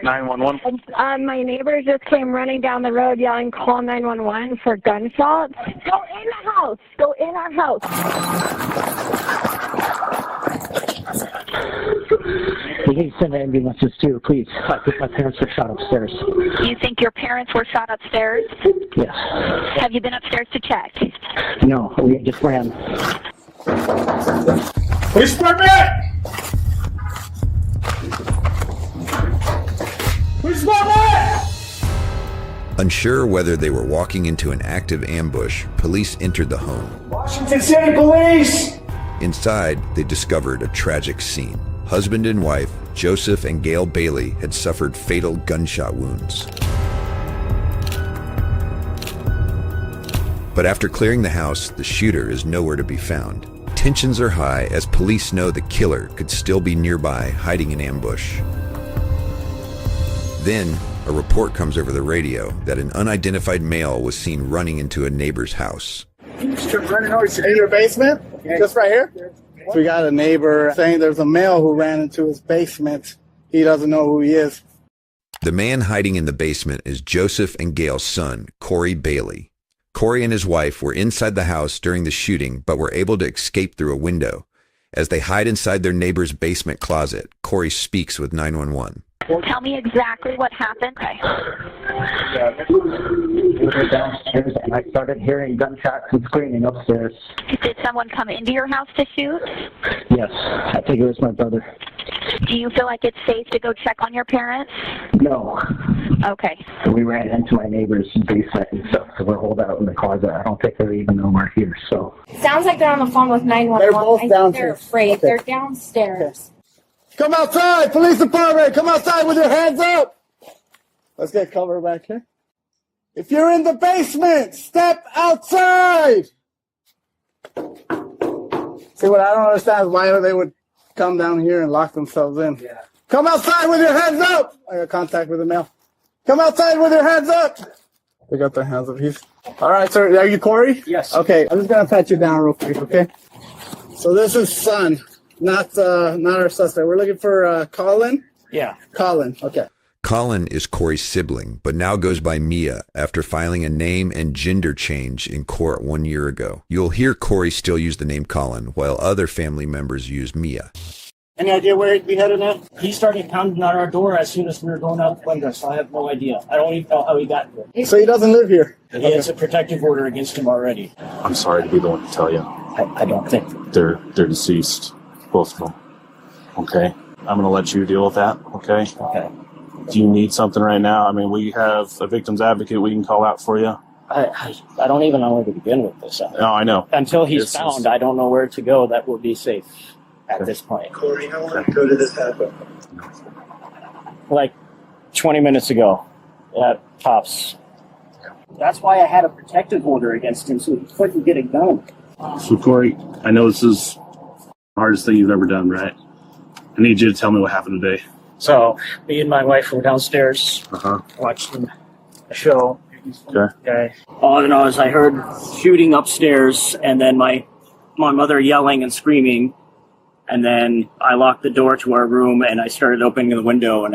911. My neighbor just came running down the road yelling, call 911 for gunshots. Go in the house. Go in our house. We need to send ambulances too, please. I think my parents were shot upstairs. You think your parents were shot upstairs? Yes. Have you been upstairs to check? No, we just ran. Police department! Police department! Unsure whether they were walking into an active ambush, police entered the home. Washington City Police! Inside, they discovered a tragic scene. Husband and wife, Joseph and Gail Bailey, had suffered fatal gunshot wounds. But after clearing the house, the shooter is nowhere to be found. Tensions are high as police know the killer could still be nearby, hiding in ambush. Then, a report comes over the radio that an unidentified male was seen running into a neighbor's house. In your basement? Just right here? We got a neighbor saying there's a male who ran into his basement. He doesn't know who he is. The man hiding in the basement is Joseph and Gail's son, Corey Bailey. Corey and his wife were inside the house during the shooting, but were able to escape through a window. As they hide inside their neighbor's basement closet, Corey speaks with 911. Tell me exactly what happened. Okay. We were downstairs and I started hearing gunshots and screaming upstairs. Did someone come into your house to shoot? Yes, I think it was my brother. Do you feel like it's safe to go check on your parents? No. Okay. We ran into my neighbor's basement and stuff, so we're holed out in the closet. I don't think they even know we're here, so. Sounds like they're on the phone with 911. They're both I think downstairs. they're afraid. Okay. They're downstairs. Come outside, police department! Come outside with your hands up! Let's get cover back here. If you're in the basement, step outside! See, what I don't understand is why they would come down here and lock themselves in. Yeah. Come outside with your hands up! I got contact with the male. Come outside with your hands up! They got their hands up. All right, sir. Are you Corey? Yes. Okay, I'm just going to pat you down real quick, okay? So this is son. Not our suspect. We're looking for Colin? Yeah. Colin, okay. Colin is Corey's sibling, but now goes by Mia after filing a name and gender change in court 1 year ago. You'll hear Corey still use the name Colin, while other family members use Mia. Any idea where he'd be headed now? He started pounding on our door as soon as we were going out the window, so I have no idea. I don't even know how he got here. So he doesn't live here? He has a protective order against him already. I'm sorry to be the one to tell you. I don't think. They're deceased, both of them. Okay? I'm going to let you deal with that, okay? Okay. Do you need something right now? I mean, we have a victim's advocate we can call out for you. I don't even know where to begin with this. No, I know. Until he's found, I don't know where to go that would be safe at this point. Corey, how long ago did this happen? Like 20 minutes ago at Tops. That's why I had a protective order against him, so he couldn't get a gun. So, Corey, I know this is the hardest thing you've ever done, right? I need you to tell me what happened today. So, me and my wife were downstairs watching a show. Okay. All I know is I heard shooting upstairs, and then my mother yelling and screaming, and then I locked the door to our room, and I started opening the window, and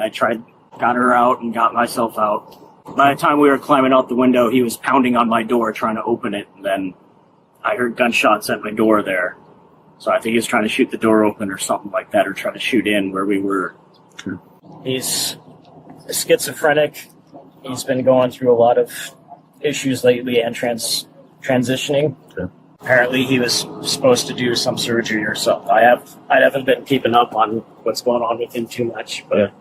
got her out and got myself out. By the time we were climbing out the window, he was pounding on my door trying to open it, and then I heard gunshots at my door there. So I think he was trying to shoot the door open or something like that, or try to shoot in where we were. Okay. He's schizophrenic. He's been going through a lot of issues lately and transitioning. Okay. Apparently he was supposed to do some surgery or something. I haven't been keeping up on what's going on with him too much, but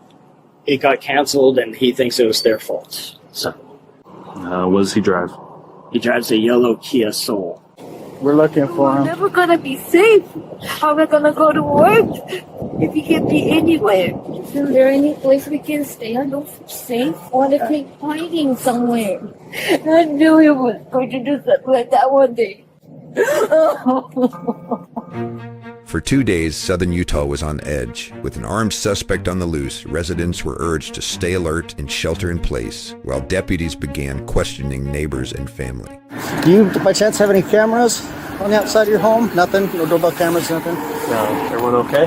it got canceled and he thinks it was their fault. So what does he drive? He drives a yellow Kia Soul. We're looking for him. We're never gonna be safe. How are we gonna go to work if we can't be anywhere? Is there any place we can stay? I don't feel safe. I want to take hiding somewhere. I knew he was going to do something like that one day. For 2 days, southern Utah was on edge. With an armed suspect on the loose, residents were urged to stay alert and shelter in place, while deputies began questioning neighbors and family. Do you, by chance, have any cameras? On the outside of your home? Nothing? No doorbell cameras, nothing? No, everyone okay?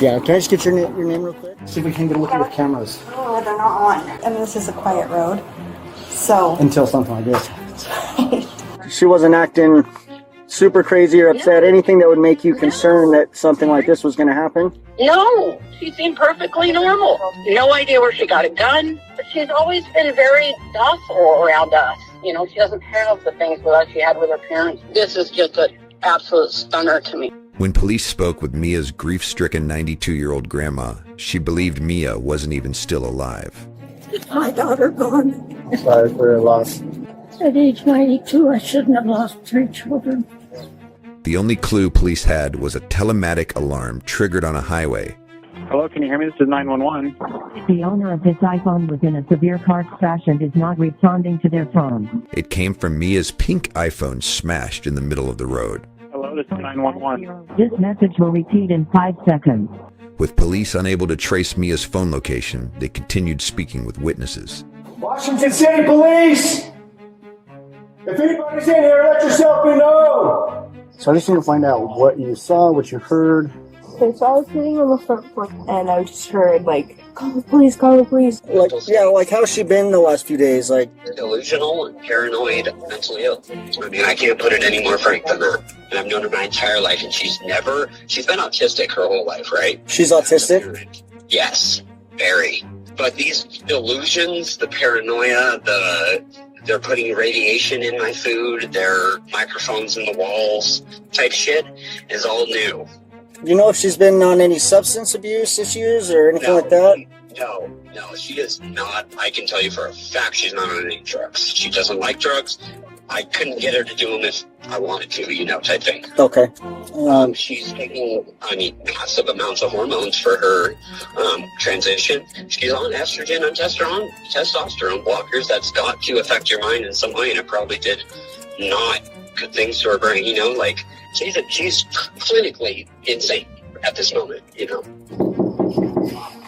Yeah, can I just get your name real quick? See if we can get a look at your cameras. Oh, they're not on. And this is a quiet road. So. Until something like this happens. She wasn't acting super crazy or upset, anything that would make you concerned that something like this was going to happen? No, she seemed perfectly normal. No idea where she got a gun. But she's always been very docile around us. You know, she doesn't have the things that she had with her parents. This is just an absolute stunner to me. When police spoke with Mia's grief-stricken 92-year-old grandma, she believed Mia wasn't even still alive. My daughter gone. Sorry for your loss. At age 92, I shouldn't have lost 3 children. The only clue police had was a telematic alarm triggered on a highway. Hello, can you hear me? This is 911. The owner of this iPhone was in a severe car crash and is not responding to their phone. It came from Mia's pink iPhone smashed in the middle of the road. Hello, this is 911. This message will repeat in 5 seconds. With police unable to trace Mia's phone location, they continued speaking with witnesses. Washington City Police! If anybody's in here, let yourself be known! So I just need to find out what you saw, what you heard. Okay, so I was sitting on the front porch and I just heard, like, call the police, call the police. Like how's she been the last few days? Like, Delusional and paranoid, mentally ill. I mean, I can't put it any more frank than that. And I've known her my entire life, and she's been autistic her whole life, right? she's autistic? Yes, very. But these delusions, the paranoia, they're putting radiation in my food, their microphones in the walls type shit is all new. Do you know if she's been on any substance abuse issues or anything like that? No, she is not. I can tell you for a fact she's not on any drugs. She doesn't like drugs. I couldn't get her to do them if I wanted to, type thing. Okay. She's taking, massive amounts of hormones for her transition. She's on estrogen and testosterone blockers. That's got to affect your mind in some way, and it probably did not good things to her brain. She's clinically insane at this moment.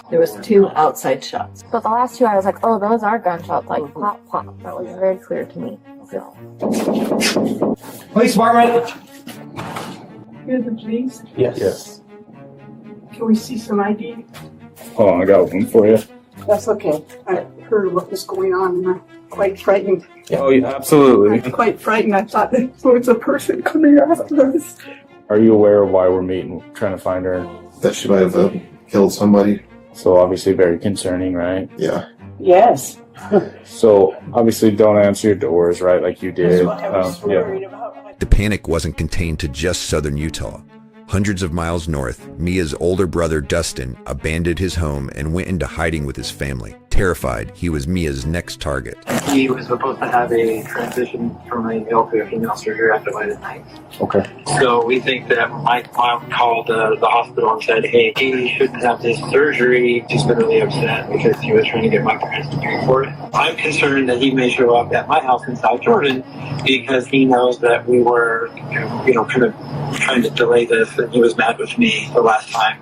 There was 2 outside shots. But the last 2, I was like, oh, those are gunshots, like, pop, pop. That was very clear to me. So. Police department! You're the police? Yes. Can we see some ID? Hold on, I got one for you. That's okay. I heard what was going on and I'm quite frightened. Oh, yeah, absolutely. I'm quite frightened. I thought there was a person coming after us. Are you aware of why we're meeting, trying to find her? That she might have killed somebody. So obviously very concerning, right? Yeah. Yes. So obviously don't answer your doors, right, like you did. That's what I was worried about. The panic wasn't contained to just southern Utah. Hundreds of miles north, Mia's older brother Dustin abandoned his home and went into hiding with his family, terrified he was Mia's next target. He was supposed to have a transition from a male to a female surgery after tonight. Okay. So we think that my mom called the hospital and said, hey, he shouldn't have this surgery. She's been really upset because he was trying to get my parents to pay for it. I'm concerned that he may show up at my house in South Jordan because he knows that we were, kind of trying to delay this, and he was mad with me the last time.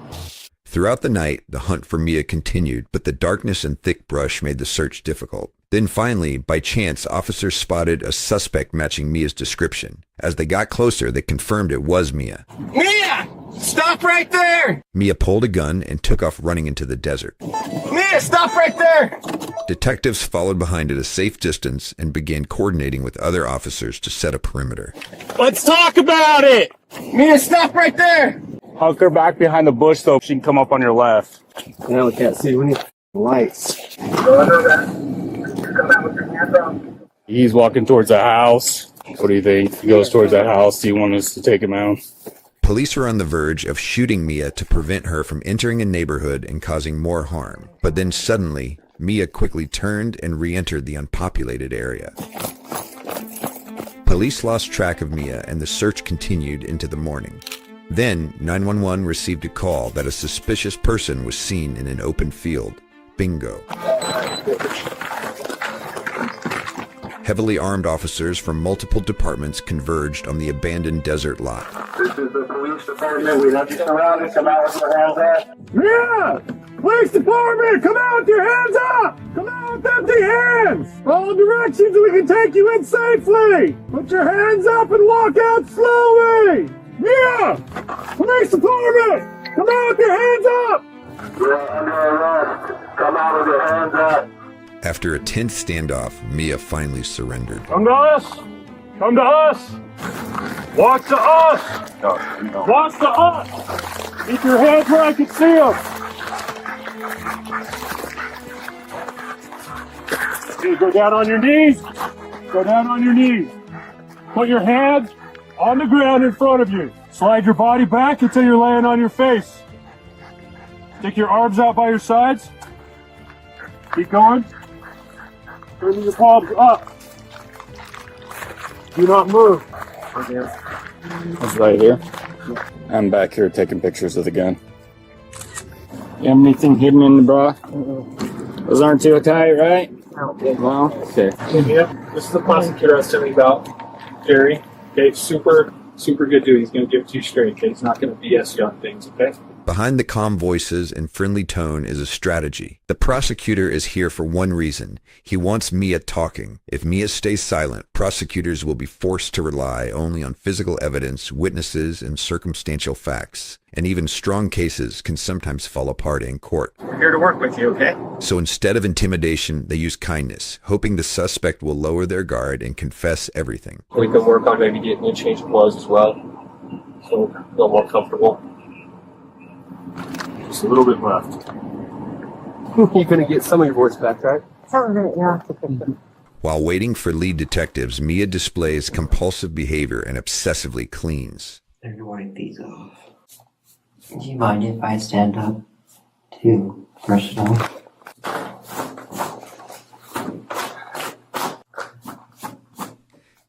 Throughout the night, the hunt for Mia continued, but the darkness and thick brush made the search difficult. Then finally, by chance, officers spotted a suspect matching Mia's description. As they got closer, they confirmed it was Mia. Mia! Stop right there! Mia pulled a gun and took off running into the desert. Mia, stop right there! Detectives followed behind at a safe distance and began coordinating with other officers to set a perimeter. Let's talk about it! Mia, stop right there! Hunk her back behind the bush so she can come up on your left. Now we can't see. We need lights. He's walking towards the house. What do you think? He goes towards that house. Do you want us to take him out? Police were on the verge of shooting Mia to prevent her from entering a neighborhood and causing more harm. But then suddenly, Mia quickly turned and re-entered the unpopulated area. Police lost track of Mia and the search continued into the morning. Then, 911 received a call that a suspicious person was seen in an open field. Bingo. Heavily armed officers from multiple departments converged on the abandoned desert lot. This is the police department. We have you surrounded. Come out with your hands up. Yeah! Police department, come out with your hands up! Come out with empty hands! All directions and we can take you in safely! Put your hands up and walk out slowly! Mia! Police department! Come out with your hands up! You're under arrest. Come out with your hands up. After a tense standoff, Mia finally surrendered. Come to us! Come to us! Walk to us! Walk to us! Keep your hands where I can see them! Okay, go down on your knees. Go down on your knees. Put your hands on the ground in front of you. Slide your body back until you're laying on your face. Stick your arms out by your sides. Keep going. Turn your palms up. Do not move. It's right here. I'm back here taking pictures of the gun. You have anything hidden in the bra? Those aren't too tight, right? Well, okay. Yep, this is the prosecutor I was telling you about, Jerry. Okay, super good dude. He's going to give it to you straight, okay? He's not going to BS you on things, okay? Behind the calm voices and friendly tone is a strategy. The prosecutor is here for one reason. He wants Mia talking. If Mia stays silent, prosecutors will be forced to rely only on physical evidence, witnesses, and circumstantial facts. And even strong cases can sometimes fall apart in court. We're here to work with you, okay? So instead of intimidation, they use kindness, hoping the suspect will lower their guard and confess everything. We can work on maybe getting you a change of clothes as well, so a little more comfortable. Just a little bit left. You're going to get some of your voice back, right? Some of it, yeah. While waiting for lead detectives, Mia displays compulsive behavior and obsessively cleans. I'm going to wipe these off. Do you mind if I stand up to brush it off?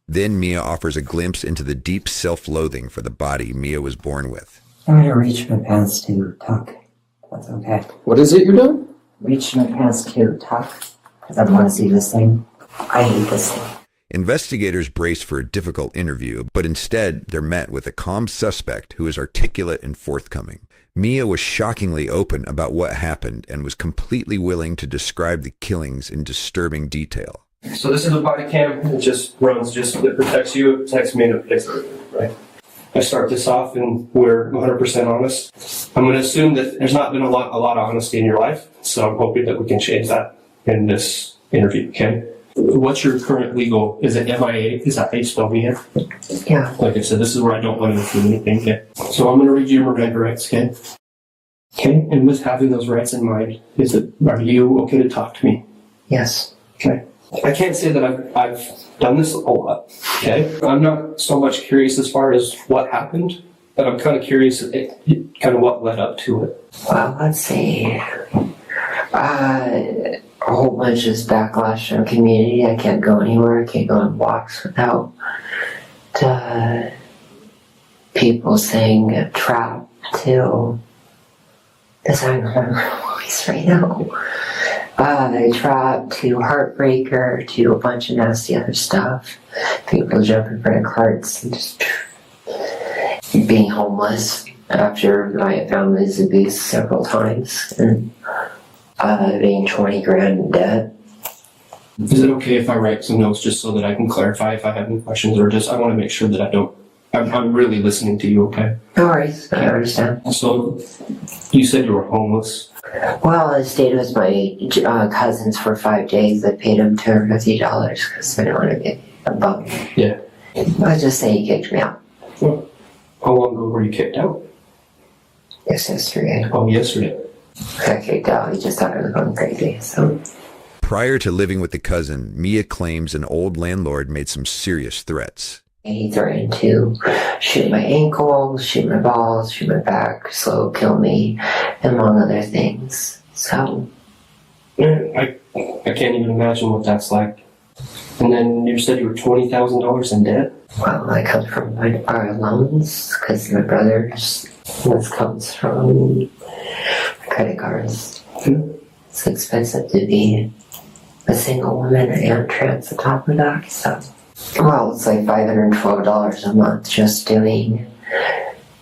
Then Mia offers a glimpse into the deep self-loathing for the body Mia was born with. I'm going to reach my pants to tuck. That's okay. What is it you're doing? Reach my pants to tuck. Because I want to see this thing. I hate this thing. Investigators brace for a difficult interview, but instead they're met with a calm suspect who is articulate and forthcoming. Mia was shockingly open about what happened and was completely willing to describe the killings in disturbing detail. So this is a body cam. It just runs, it protects you, it protects me, and it protects everything, right? I start this off and we're 100% honest. I'm going to assume that there's not been a lot of honesty in your life, so I'm hoping that we can change that in this interview, okay? What's your current legal, is it MIA? Is that how you spell Mia? Yeah. Like I said, this is where I don't want to include anything, okay? So I'm going to read you your Miranda rights, okay? Okay, and with having those rights in mind, are you okay to talk to me? Yes. Okay. I can't say that I've done this a lot, okay? I'm not so much curious as far as what happened, but I'm kind of curious kind of what led up to it. Well, let's see. A whole bunch of backlash from the community. I can't go anywhere. I can't go on walks without people saying trap to... Because I don't remember my voice right now. Trap to heartbreaker to a bunch of nasty other stuff. People jumping in front of carts and just being homeless after my family's abused several times and being 20 grand in debt. Is it okay if I write some notes just so that I can clarify if I have any questions, or just I want to make sure that I'm really listening to you, okay? No worries, I understand. So, you said you were homeless. Well, I stayed with my cousins for 5 days. I paid them $250 because I didn't want to get a bum. Yeah. Let's just say he kicked me out. Well, how long ago were you kicked out? Yesterday. Oh, yesterday. I got kicked out. He just thought I was going crazy, so... Prior to living with the cousin, Mia claims an old landlord made some serious threats. He threatened to shoot my ankles, shoot my balls, shoot my back, slow kill me, among other things. So... I can't even imagine what that's like. And then you said you were $20,000 in debt? Well, that comes from my loans, because my brother's... This comes from credit cards. It's expensive to be a single woman and trans on top of that, so... Well, it's like $512 a month just doing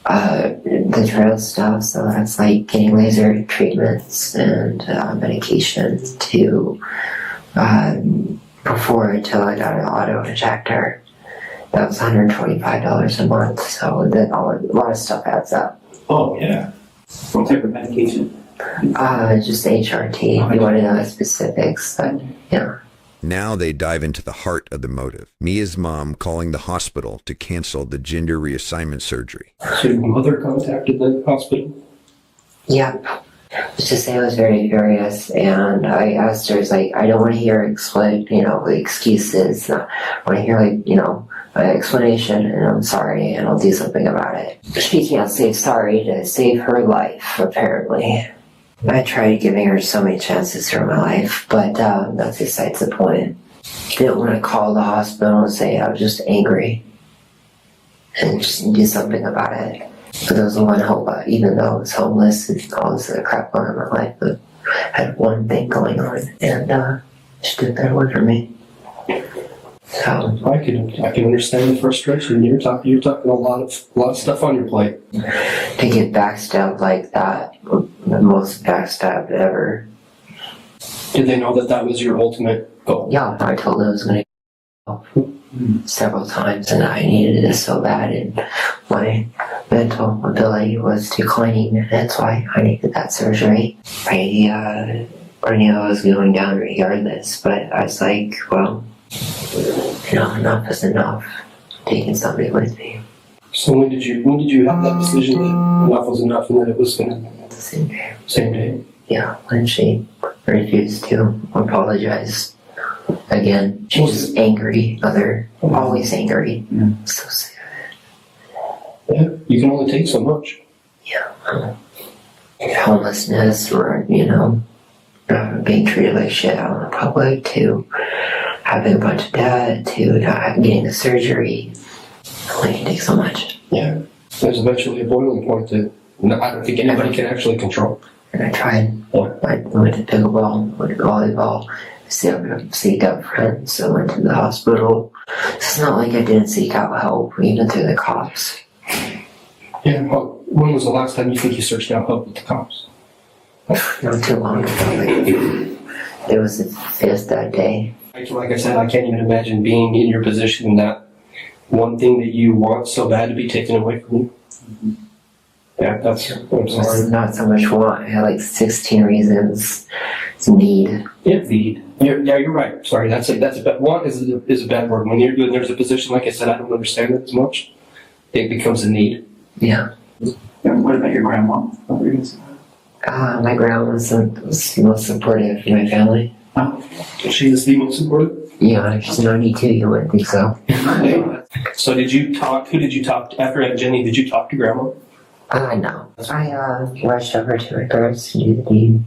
the trans stuff, so that's like getting laser treatments and medication to afford till I got an auto injector. That was $125 a month, so that a lot of stuff adds up. Oh, yeah. What type of medication? Just HRT. If you want to know the specifics, but yeah. Now they dive into the heart of the motive. Mia's mom calling the hospital to cancel the gender reassignment surgery. So your mother contacted the hospital? Yep. Let's just say I was very furious, and I asked her, I don't want to hear excuses. I want to hear, an explanation, and I'm sorry, and I'll do something about it. She can't say sorry to save her life, apparently. I tried giving her so many chances through my life, but that's besides the point. I didn't want to call the hospital and say I was just angry and just do something about it. But there was one hope, even though I was homeless and all this other crap going on in my life, but I had one thing going on, and she did that one for me. So I can understand the frustration. You're talking a lot of stuff on your plate. To get backstabbed like that, the most backstabbed ever. Did they know that was your ultimate goal? Yeah, I told them I was going to go several times, and I needed it so bad, and my mental ability was declining, and that's why I needed that surgery. I knew I was going down regardless, but I was like, well, enough is enough. Taking somebody with me. So when did you have that decision that enough was enough and that it was gonna? The same day. Same day. Yeah, when she refused to apologize again. She was angry. Always angry. So sad. Yeah, you can only take so much. Yeah. Homelessness, or being treated like shit out in the public, to having a bunch of debt, to not getting the surgery. Only can take so much. Yeah. There's eventually a boiling point that I don't think anybody can actually control. And I tried. Yeah. I went to pickleball, went to volleyball, seeked out friends, I went to the hospital. It's not like I didn't seek out help, even through the cops. Yeah, well, when was the last time you think you searched out help with the cops? Not too long ago. It was the 5th that day. Like I said, I can't even imagine being in your position and that one thing that you want so bad to be taken away from you. Yeah, I'm sorry. It's not so much want. I had like 16 reasons. It's need. Yeah, need. You're right. Sorry, that's a bad. Want is a bad word. When there's a position, like I said, I don't understand it as much. It becomes a need. Yeah. What about your grandma? What were you going to say? My grandma was the most supportive in my family. Oh, she is the most supportive? Yeah, she's 92. You wouldn't think so. So did you talk? Who did you talk to? After Aunt Jenny, did you talk to Grandma? No. I rushed over to my parents to do the deed.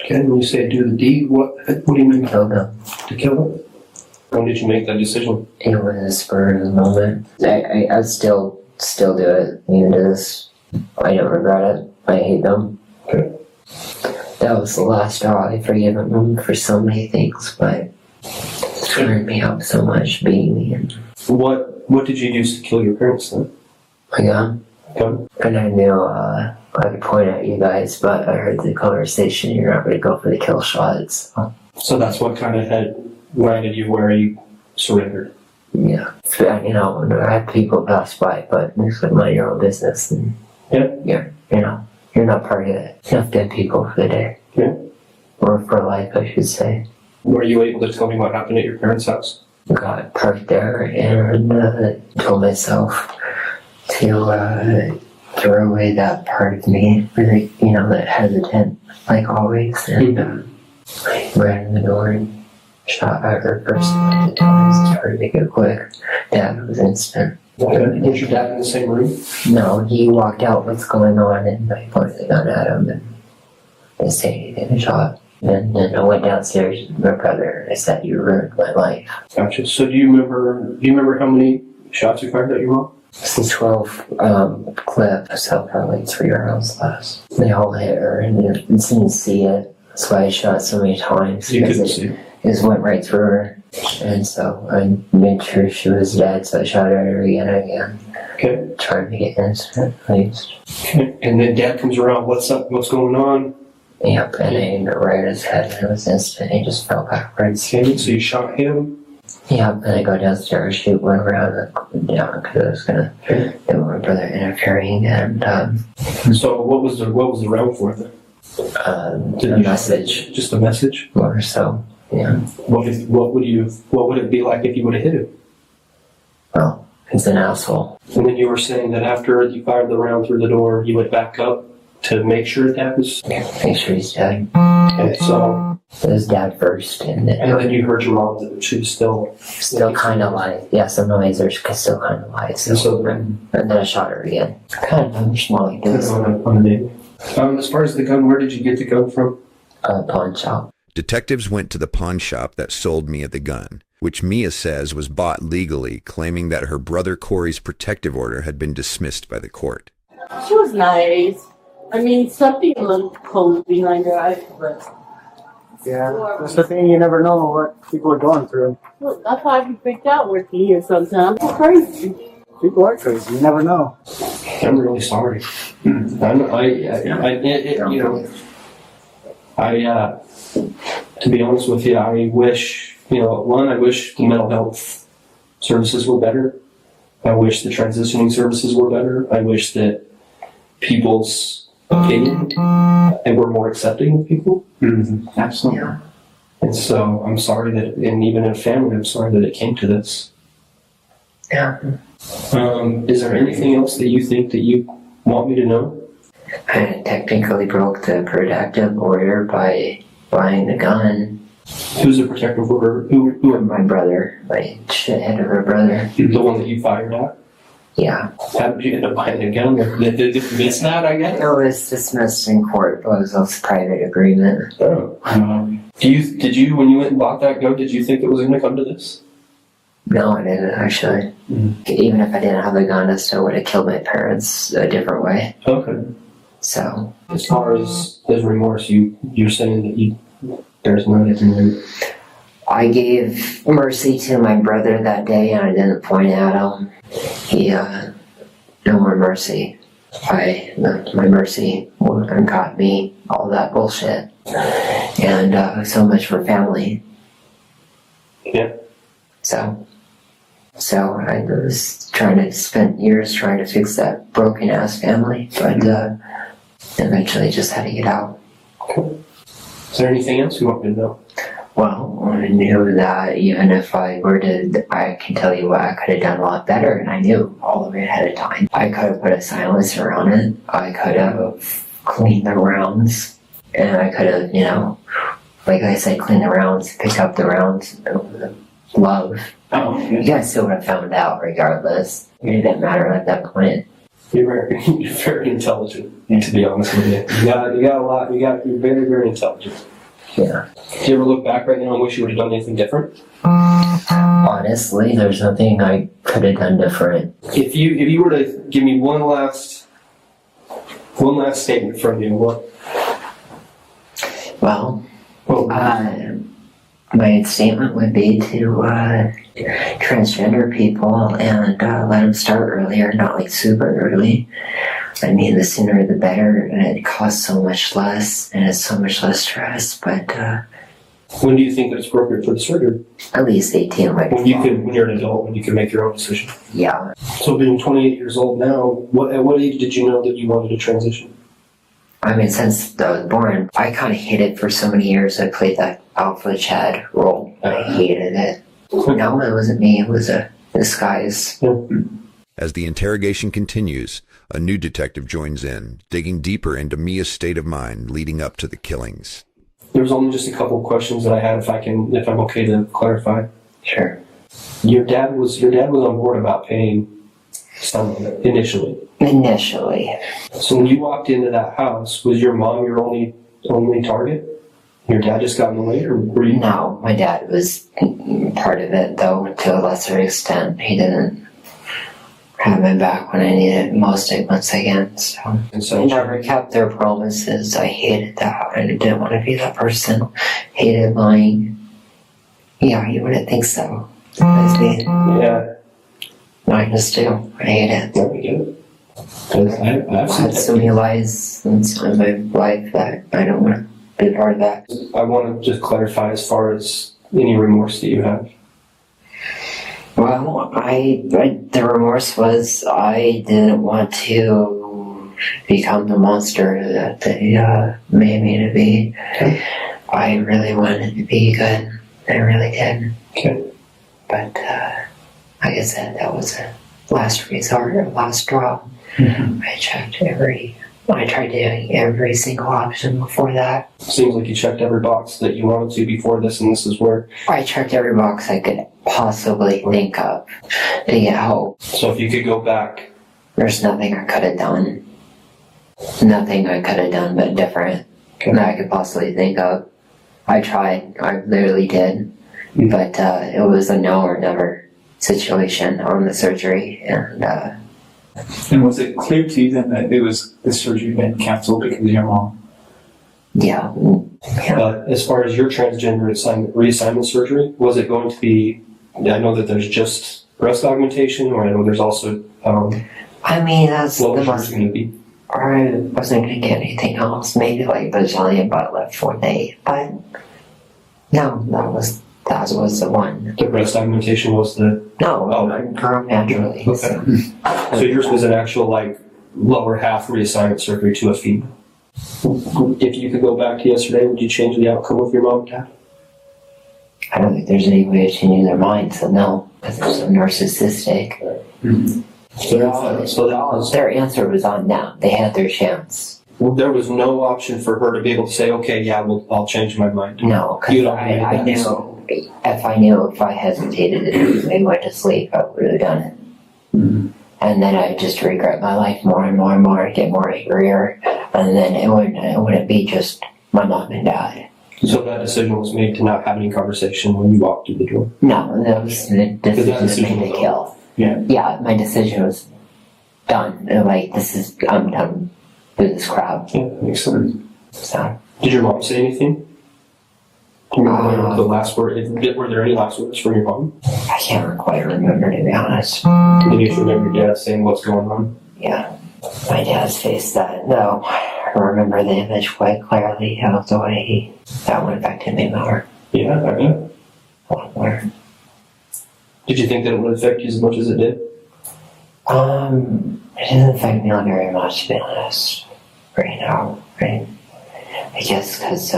Okay, when you say do the deed, what do you mean? Kill them. To kill them? When did you make that decision? It was a spur of the moment. I still do it. Even to this, I don't regret it. I hate them. Okay. That was the last straw. I've forgiven them for so many things, but it's turned me out so much being me. And what did you use to kill your parents then? My gun. Gun? And I knew I could point at you guys, but I heard the conversation. You're not going to go for the kill shots. So that's what kind of had landed you where you surrendered. Yeah. I had people pass by, but it's like mind your own business. And yeah. You're not part of it. Enough dead people for the day. Yeah. Or for life, I should say. Were you able to tell me what happened at your parents' house? Got parked there and told myself to throw away that part of me, really, that hesitant, like always. And I ran in the door and shot at her first at the times, tried to make it quick. Dad was instant. Okay. Was your dad in the same room? No, he walked out, what's going on, and I pointed the gun at him and didn't say anything and shot. And then I went downstairs with my brother and I said, "You ruined my life." Gotcha. So do you remember how many shots you fired at your mom? It's a 12 clip, so probably 3 rounds less. They all hit her and I didn't see it. That's why I shot so many times. You couldn't see it? It just went right through her. And so I made sure she was dead, so I shot at her again and again. Okay. Trying to get innocent, at least. Okay. And then Dad comes around, what's up, what's going on? Yep, and I aimed it right at his head, and it was instant. He just fell backwards. Okay, so you shot him? Yep, and I go downstairs, shoot one round down because I was gonna do my brother interfering, and So what was the round for then? a message. Just a message? Or so, yeah. What would it be like if you would have hit him? Well, he's an asshole. And then you were saying that after you fired the round through the door, you went back up to make sure that was... Make sure he's dead. Okay, so... It was dad first, and then you heard your mom that she was still kind of alive. Yeah, some noise are still kind of alive. And then I shot her again. Kind of more like this. On the name. As far as the gun, where did you get the gun from? Pawn shop. Detectives went to the pawn shop that sold Mia the gun, which Mia says was bought legally, claiming that her brother Corey's protective order had been dismissed by the court. She was nice. I mean, something looked cold behind her eyes, but... Yeah, that's the thing. You never know what people are going through. Well, that's why I be freaked out working here sometimes. It's crazy. People are crazy. You never know. I'm really sorry. To be honest with you, I wish, I wish the mental health services were better. I wish the transitioning services were better. I wish that people's opinion and we're more accepting of people. Mm-hmm. Absolutely. Yeah. And so I'm sorry that, and even in a family, I'm sorry that it came to this. Yeah. Is there anything else that you think that you want me to know? I technically broke the protective order by buying the gun. Who's the protective order? Who? My brother, my shithead of a brother. The one that you fired at? Yeah. How did you end up buying a gun? Did it miss that, I guess? It was dismissed in court. It was a private agreement. Oh. Did you, when you went and bought that gun, did you think it was going to come to this? No, I didn't, actually. Mm-hmm. Even if I didn't have the gun, I still would have killed my parents a different way. Okay. So. As far as remorse, you're saying that there's no anything. I gave mercy to my brother that day, and I didn't point at him. He, no more mercy. My mercy got me all that bullshit. And so much for family. Yeah. So I was spent years trying to fix that broken ass family, but eventually just had to get out. Okay. Is there anything else you want me to know? Well, I knew that even if I can tell you what I could have done a lot better, and I knew all of it ahead of time. I could have put a silencer on it. I could have cleaned the rounds, and I could have, like I said, cleaned the rounds, picked up the rounds, love. Oh, you guys still would have found out regardless. It didn't matter at that point. You're very intelligent, to be honest with you. You got a lot. You're very, very intelligent. Yeah. Do you ever look back right now and wish you would have done anything different? Honestly, there's nothing I could have done different. If you were to give me one last statement from you, what? Well, my statement would be to transgender people and let them start earlier, not like super early. I mean, the sooner the better, and it costs so much less, and it's so much less stress, but... when do you think it's appropriate for the surgery? At least 18. When you're an adult, when you can make your own decision. Yeah. So being 28 years old now, at what age did you know that you wanted to transition? I mean, since I was born, I kind of hated for so many years. I played that alpha Chad role. I hated it. No, it wasn't me. It was a disguise. As the interrogation continues, a new detective joins in, digging deeper into Mia's state of mind leading up to the killings. There's only just a couple of questions that I had, if I'm okay to clarify. Sure. Your dad was on board about paying some initially. Initially. So when you walked into that house, was your mom your only target? Your dad just got in the way, or were you? No, my dad was part of it, though, to a lesser extent. He didn't have my back when I needed it most once again. So I never kept their promises. I hated that. I didn't want to be that person. Hated lying. Yeah, you wouldn't think so. Yeah. No, I just do. I hate it. Yeah, we get it. I've had so many lies in my life that I don't want to be part of that. I want to just clarify as far as any remorse that you have. Well, the remorse was I didn't want to become the monster that they made me to be. Okay. I really wanted to be good. I really did. Okay. But like I said, that was a last resort, a last straw. Mm-hmm. I tried doing every single option before that. Seems like you checked every box that you wanted to before this, and this is where... I checked every box I could possibly think of to get help. So if you could go back... There's nothing I could have done. Nothing I could have done but different that I could possibly think of. I tried. I literally did. But it was a no or never situation on the surgery. And was it clear to you then that the surgery had been canceled because of your mom? Yeah. As far as your transgender reassignment surgery, was it going to be... I know that there's just breast augmentation, or I know there's also... I mean, that's what the was most... going to be? I wasn't going to get anything else. Maybe like Brazilian butt lift for day. But no, that was the one. The breast augmentation was the... No, I grew up naturally. Okay. So yours was an actual, like, lower half reassignment surgery to a female. If you could go back to yesterday, would you change the outcome with your mom and dad? I don't think there's any way of changing their minds, so no, because they're so narcissistic. Mm-hmm. Their answer was on them. They had their chance. There was no option for her to be able to say, okay, yeah, I'll change my mind. No, because I knew if I hesitated and they went to sleep, I would have done it. Mm-hmm. And then I just regret my life more and more and more, get more angrier, and then it wouldn't be just my mom and dad. So that decision was made to not have any conversation when you walked through the door? No, that was the decision made to kill. Yeah, my decision was done. Like, I'm done with this crap. Yeah, makes sense. So. Did your mom say anything? Do you remember the last word? Were there any last words from your mom? I can't quite remember, to be honest. Did you remember your dad saying what's going on? Yeah. My dad's face that, no. I remember the image quite clearly of the way that one affected me more. Yeah, I bet. A lot more. Did you think that it would affect you as much as it did? It doesn't affect me very much, to be honest. Right now, right? I guess because,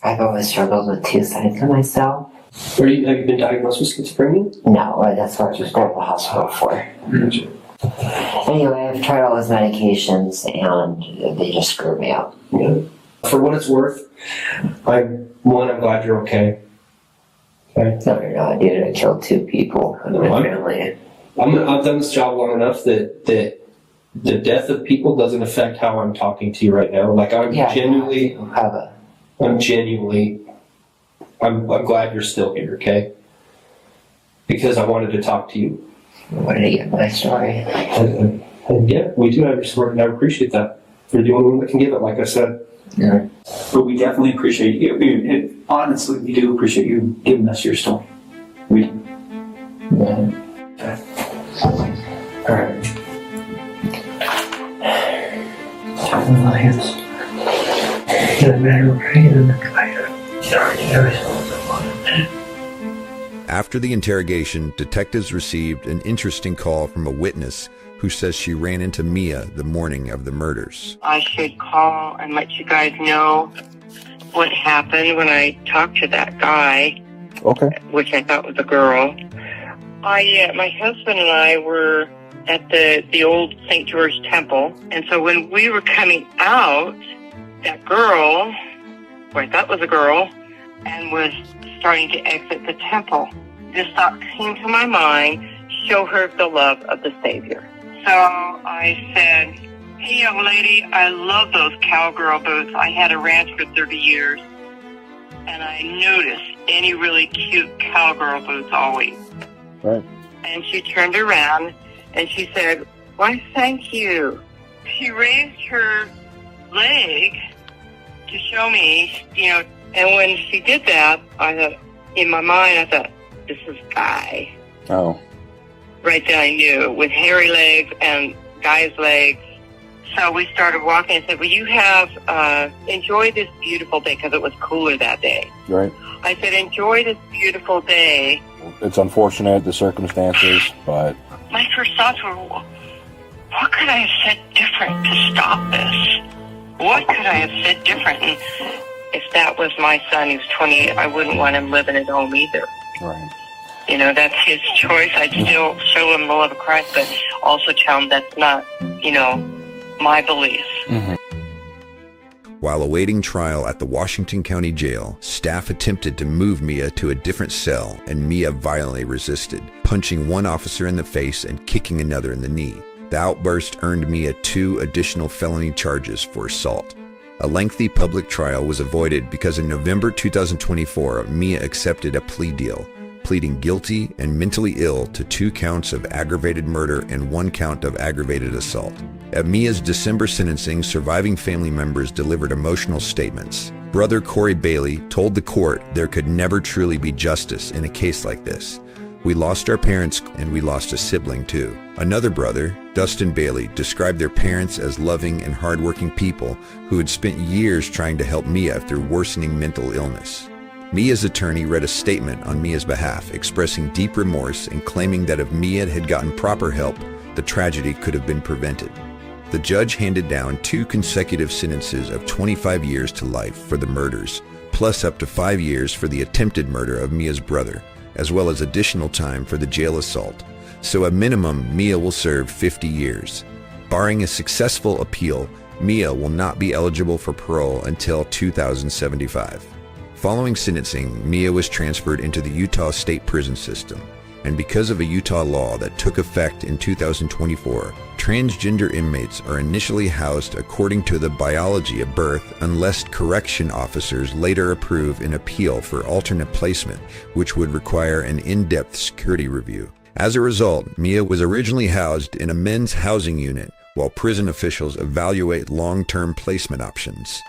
I've always struggled with two sides of myself. Have you been diagnosed with schizophrenia? No, that's what I was going to the hospital for. Anyway, I've tried all those medications and they just screwed me up. Yeah. For what it's worth, I'm glad you're okay. Okay. No, you're not, dude. I killed 2 people in my family. I've done this job long enough that the death of people doesn't affect how I'm talking to you right now. Like, I'm glad you're still here, okay? Because I wanted to talk to you. I wanted to get my story. And yeah, we do have your story, and I appreciate that. You're the only one that can give it, like I said. Yeah. But we definitely appreciate you. Honestly, we do appreciate you giving us your story. We do. Yeah. Alright. Lions. Doesn't matter right in the fire. After the interrogation, detectives received an interesting call from a witness who says she ran into Mia the morning of the murders. I should call and let you guys know what happened when I talked to that guy. Okay. Which I thought was a girl. My husband and I were at the old St. George Temple, and so when we were coming out, that girl, who I thought was a girl, and was starting to exit the temple, this thought came to my mind: show her the love of the Savior. So I said, "Hey, young lady, I love those cowgirl boots. I had a ranch for 30 years, and I noticed any really cute cowgirl boots always." Right. And she turned around and she said, "Why, thank you." She raised her leg to show me, and when she did that, I thought, in my mind, this is Guy. Oh. right then I knew, with hairy legs and guy's legs. So we started walking and said, will you have, enjoy this beautiful day, because it was cooler that day. Right. I said, enjoy this beautiful day. It's unfortunate, the circumstances, but My first thoughts were, what could I have said different to stop this? What could I have said different? And if that was my son who's 28, I wouldn't want him living at home either. Right. You know, that's his choice. I'd still show him the love of Christ, but also tell him that's not, you know, my beliefs. While awaiting trial at the Washington County Jail, staff attempted to move Mia to a different cell, and Mia violently resisted, punching one officer in the face and kicking another in the knee. The outburst earned Mia 2 additional felony charges for assault. A lengthy public trial was avoided because in November 2024, Mia accepted a plea deal, pleading guilty and mentally ill to 2 counts of aggravated murder and 1 count of aggravated assault. At Mia's December sentencing, surviving family members delivered emotional statements. Brother Corey Bailey told the court there could never truly be justice in a case like this. We lost our parents and we lost a sibling too. Another brother, Dustin Bailey, described their parents as loving and hardworking people who had spent years trying to help Mia through worsening mental illness. Mia's attorney read a statement on Mia's behalf, expressing deep remorse and claiming that if Mia had gotten proper help, the tragedy could have been prevented. The judge handed down 2 consecutive sentences of 25 years to life for the murders, plus up to 5 years for the attempted murder of Mia's brother, as well as additional time for the jail assault. So at minimum, Mia will serve 50 years. Barring a successful appeal, Mia will not be eligible for parole until 2075. Following sentencing, Mia was transferred into the Utah State Prison System, and because of a Utah law that took effect in 2024, transgender inmates are initially housed according to the biology of birth unless correction officers later approve an appeal for alternate placement, which would require an in-depth security review. As a result, Mia was originally housed in a men's housing unit while prison officials evaluate long-term placement options.